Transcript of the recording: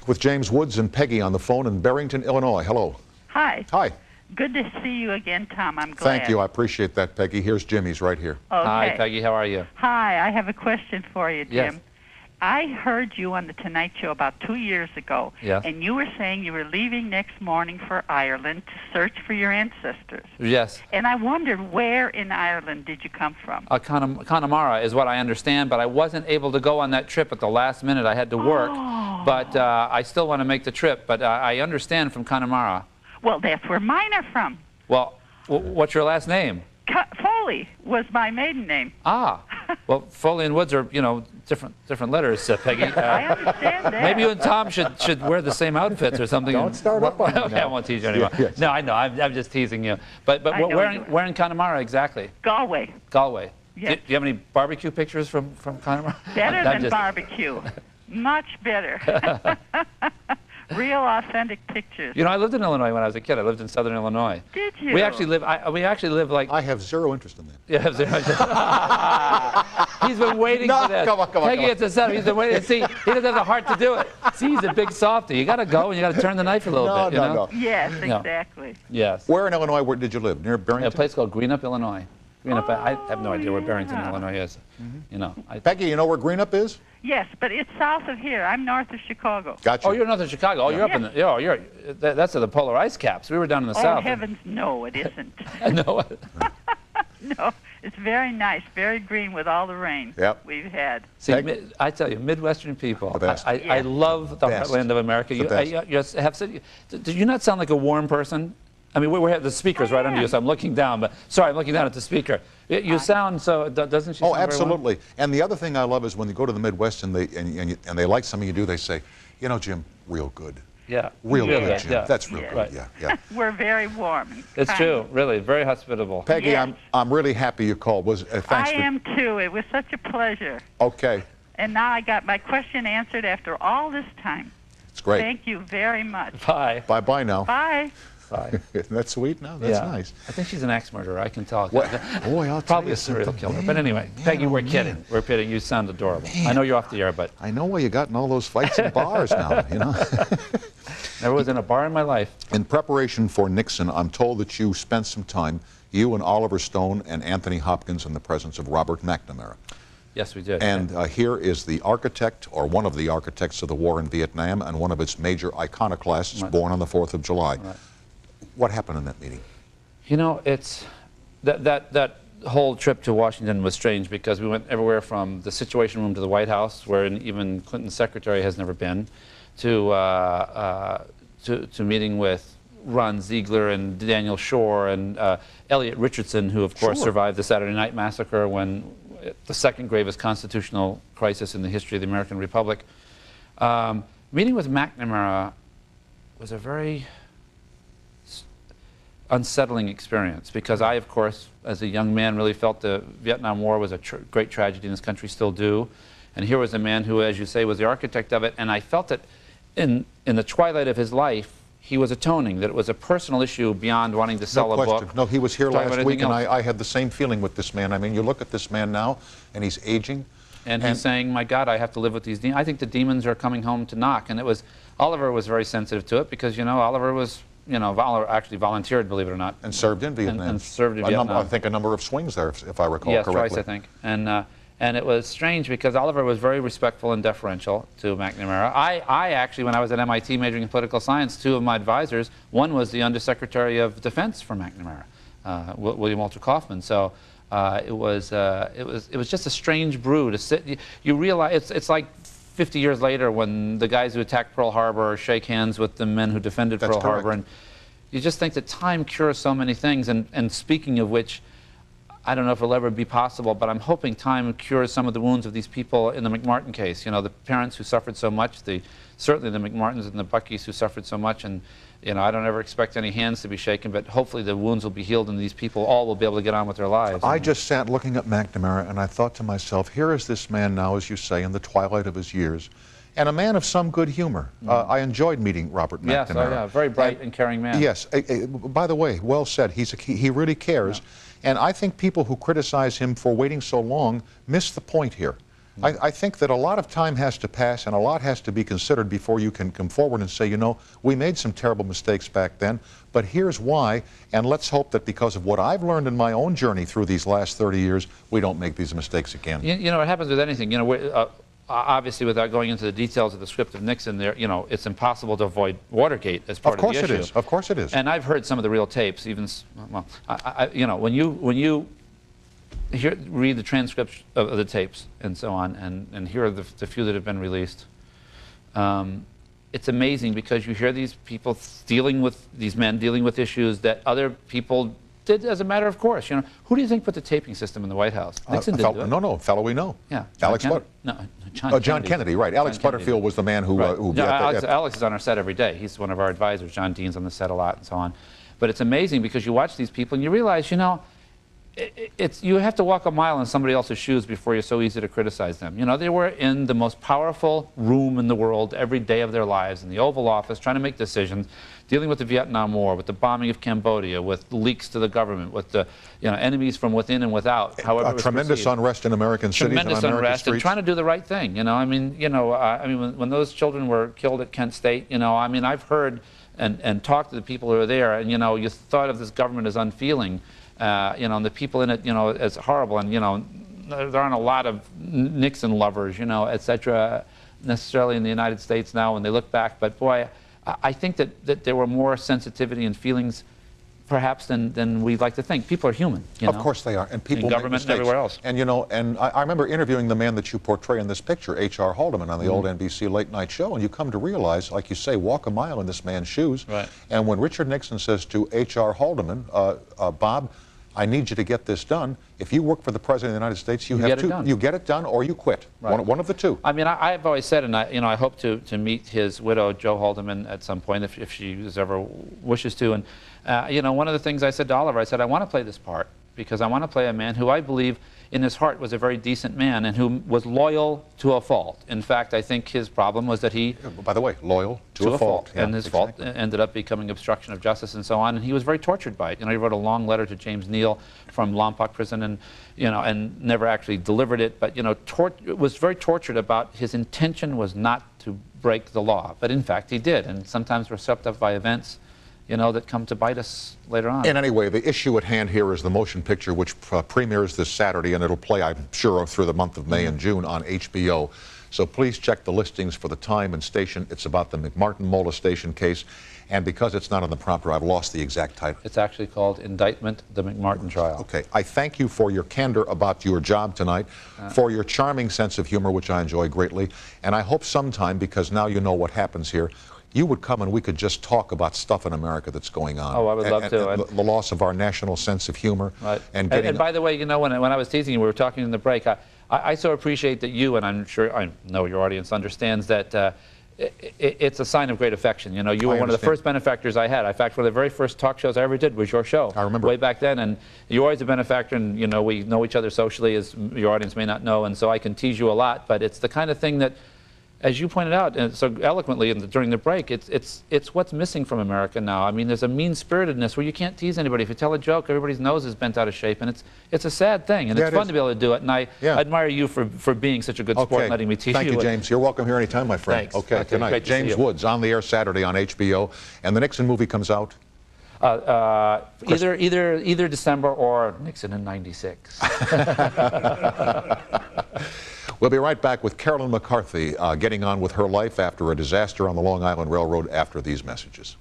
with James Woods and Peggy on the phone in Barrington, Illinois. Hello. Hi. Hi. Good to see you again, Tom. I'm glad. Thank you. I appreciate that, Peggy. Here's Jimmy's right here. Okay. Hi, Peggy. How are you? Hi. I have a question for you, Jim. Yes. I heard you on The Tonight Show about 2 years ago, Yes. and you were saying you were leaving next morning for Ireland to search for your ancestors. Yes. And I wondered, where in Ireland did you come from? Connemara is what I understand, but I wasn't able to go on that trip at the last minute. I had to work, but I still want to make the trip. But I understand from Connemara. Well, that's where mine are from. Well, what's your last name? Foley was my maiden name. Ah, well, Foley and Woods are, you know, different letters, Peggy. I understand that. Maybe you and Tom should wear the same outfits or something. Don't start up on me Okay, now. I won't tease you anymore. Yes. No, I know. I'm just teasing you. But where in Connemara exactly? Galway. Galway. Yes. Do you have any barbecue pictures from Connemara? Better than barbecue. Much better. Real authentic pictures. You know, I lived in Illinois when I was a kid. I lived in Southern Illinois. Did you? We actually live like. I have zero interest in that. Yeah, he's been waiting for this. Come on. Peggy, it's a setup. He's been waiting. See, he doesn't have the heart to do it. See, he's a big softy. You got to go and you got to turn the knife a little bit. You know? No. Yes, No. exactly. Yes. Where in Illinois did you live? Near Barrington? A place called Greenup, Illinois. Greenup. I have no idea where Barrington, Illinois is. You know. Peggy, you know where Greenup is? Yes, but it's south of here. I'm north of Chicago. Gotcha. Oh, you're north of Chicago. Oh, you're up in the. Oh, that's at the polar ice caps. We were down in the south. Oh, heavens, no, it isn't. No. No, it's very nice, very green with all the rain we've had. See, I tell you, Midwestern people, The best. I love the Best. heartland of America. The best. Do you not sound like a warm person? I mean, we have the speakers right under you, so I'm looking down. But sorry, I'm looking down at the speaker. You sound so. Doesn't she? Oh, sound very warm? absolutely. And the other thing I love is when you go to the Midwest and they like something you do, they say, you know, Jim, real good. Yeah. Real Really good, Jim. Yeah. That's real Yeah. good. Right. Yeah. We're very warm. and It's kind. true, really, very hospitable. Peggy, Yes. I'm really happy you called. Thanks I for. am too. It was such a pleasure. Okay. And now I got my question answered after all this time. It's great. Thank you very much. Bye. Bye now. Bye. Bye. Isn't that sweet? No, that's nice. I think she's an axe murderer. I can tell. Boy, I'll tell Probably you a serial something. killer. Man, But anyway, man, Peggy, oh, we're man. kidding. We're kidding. You sound adorable. I know you're off the air, but I know why you got in all those fights in bars now, you know. never was in a bar in my life. In preparation for Nixon, I'm told that you spent some time, you and Oliver Stone and Anthony Hopkins, in the presence of Robert McNamara. Yes, we did. And here is the architect, or one of the architects of the war in Vietnam, and one of its major iconoclasts, born on the 4th of July. Right. What happened in that meeting? You know, it's that whole trip to Washington was strange because we went everywhere from the Situation Room to the White House, where even Clinton's secretary has never been, to meeting with Ron Ziegler and Daniel Shore and Elliot Richardson, who of course survived the Saturday Night Massacre, when the second gravest constitutional crisis in the history of the American Republic. Meeting with McNamara was a very unsettling experience because I, of course, as a young man, really felt the Vietnam War was a great tragedy, and this country still do. And here was a man who, as you say, was the architect of it. And I felt that in the twilight of his life, he was atoning, that it was a personal issue beyond wanting to sell a book. No, he was here last week, and else. I had the same feeling with this man. I mean, you look at this man now, and he's aging. And he's saying, my God, I have to live with these demons. I think the demons are coming home to knock. And it was, Oliver was very sensitive to it because, you know, Oliver was, you know, actually volunteered, believe it or not. And served in Vietnam. And served in Vietnam. I think a number of swings there, if I recall correctly. Yes, twice, I think. And it was strange because Oliver was very respectful and deferential to McNamara. I actually, when I was at MIT majoring in political science, two of my advisors, one was the Undersecretary of Defense for McNamara, William Walter Kaufman. So it was just a strange brew to sit. You realize it's like 50 years later when the guys who attacked Pearl Harbor shake hands with the men who defended Pearl Harbor, and you just think that time cures so many things. And speaking of which, I don't know if it'll ever be possible, but I'm hoping time cures some of the wounds of these people in the McMartin case. You know, the parents who suffered so much, certainly the McMartins and the Buckys who suffered so much, and you know, I don't ever expect any hands to be shaken, but hopefully the wounds will be healed and these people all will be able to get on with their lives. I just sat looking at McNamara and I thought to myself, here is this man now, as you say, in the twilight of his years, and a man of some good humor. I enjoyed meeting Robert McNamara. Yes, oh yeah, very bright and caring man. Yes, by the way, well said. He really cares. Yeah. And I think people who criticize him for waiting so long miss the point here. I think that a lot of time has to pass and a lot has to be considered before you can come forward and say, you know, we made some terrible mistakes back then, but here's why, and let's hope that because of what I've learned in my own journey through these last 30 years, we don't make these mistakes again. You know, it happens with anything. You know, obviously, without going into the details of the script of Nixon, there, you know, it's impossible to avoid Watergate as part of the issue. Of course it is. Of course it is. And I've heard some of the real tapes. Even, well, you know, when you read the transcripts of the tapes and so on, and here are the few that have been released. It's amazing because you hear these people these men dealing with issues that other people did as a matter of course. You know, who do you think put the taping system in the White House? Nixon didn't do it. No, fellow we know. Yeah, John Kennedy, right? Alex Butterfield was the man who. Right. Alex is on our set every day. He's one of our advisors. John Dean's on the set a lot, and so on. But it's amazing because you watch these people and you realize, you know, you have to walk a mile in somebody else's shoes before you're so easy to criticize them. You know, they were in the most powerful room in the world every day of their lives, in the Oval Office, trying to make decisions, dealing with the Vietnam War, with the bombing of Cambodia, with leaks to the government, with the enemies from within and without. However, tremendous unrest in American cities and American unrest, streets. and trying to do the right thing. You know, I mean, when those children were killed at Kent State, you know, I mean, I've heard and talked to the people who are there, and you know, you thought of this government as unfeeling. You know, and the people in it, you know, as horrible, and you know, there aren't a lot of Nixon lovers, you know, etc., necessarily in the United States now when they look back. But boy, I think that there were more sensitivity and feelings, perhaps, than we'd like to think. People are human, you know? Of course they are, and people in government make mistakes. And everywhere else. And you know, and I remember interviewing the man that you portray in this picture, H.R. Haldeman, on the old NBC late night show, and you come to realize, like you say, walk a mile in this man's shoes. Right. And when Richard Nixon says to H.R. Haldeman, Bob, I need you to get this done. If you work for the President of the United States, you get it done or you quit. Right. One of the two. I mean, I've always said, and I hope to meet his widow, Jo Haldeman, at some point if she ever wishes to. And you know, one of the things I said to Oliver, I said, I want to play this part because I want to play a man who I believe in his heart was a very decent man and who was loyal to a fault. In fact, I think his problem was that he... By the way, loyal to a fault. Yeah, and his fault ended up becoming obstruction of justice and so on, and he was very tortured by it. You know, he wrote a long letter to James Neal from Lompoc prison and, you know, and never actually delivered it, but, you know, was very tortured about his intention was not to break the law, but in fact he did, and sometimes we're swept up by events, you know, that come to bite us later on. In any way, the issue at hand here is the motion picture, which premieres this Saturday, and it'll play, I'm sure, through the month of May and June on HBO. So please check the listings for the time and station. It's about the McMartin molestation case, and because it's not on the prompter, I've lost the exact title. It's actually called Indictment, the McMartin Trial. Okay. I thank you for your candor about your job tonight, for your charming sense of humor, which I enjoy greatly, and I hope sometime, because now you know what happens here, you would come and we could just talk about stuff in America that's going on. Oh, I would love to. And the loss of our national sense of humor. Right. And by the way, you know, when I was teasing you, we were talking in the break, I so appreciate that you, and I'm sure, I know your audience understands that it's a sign of great affection. You know, you were one of the first benefactors I had. In fact, one of the very first talk shows I ever did was your show. I remember. Way back then, and you're always a benefactor, and, you know, we know each other socially, as your audience may not know, and so I can tease you a lot, but it's the kind of thing that, as you pointed out and so eloquently during the break, it's what's missing from America now. I mean, there's a mean-spiritedness where you can't tease anybody. If you tell a joke, everybody's nose is bent out of shape, and it's a sad thing, and it's fun to be able to do it. And I admire you for being such a good sport and letting me tease you. Thank you, James. You're welcome here anytime, my friend. Thanks. Okay, good night. James Woods on the air Saturday on HBO, and the Nixon movie comes out. Either December or Nixon in '96. We'll be right back with Carolyn McCarthy getting on with her life after a disaster on the Long Island Railroad after these messages.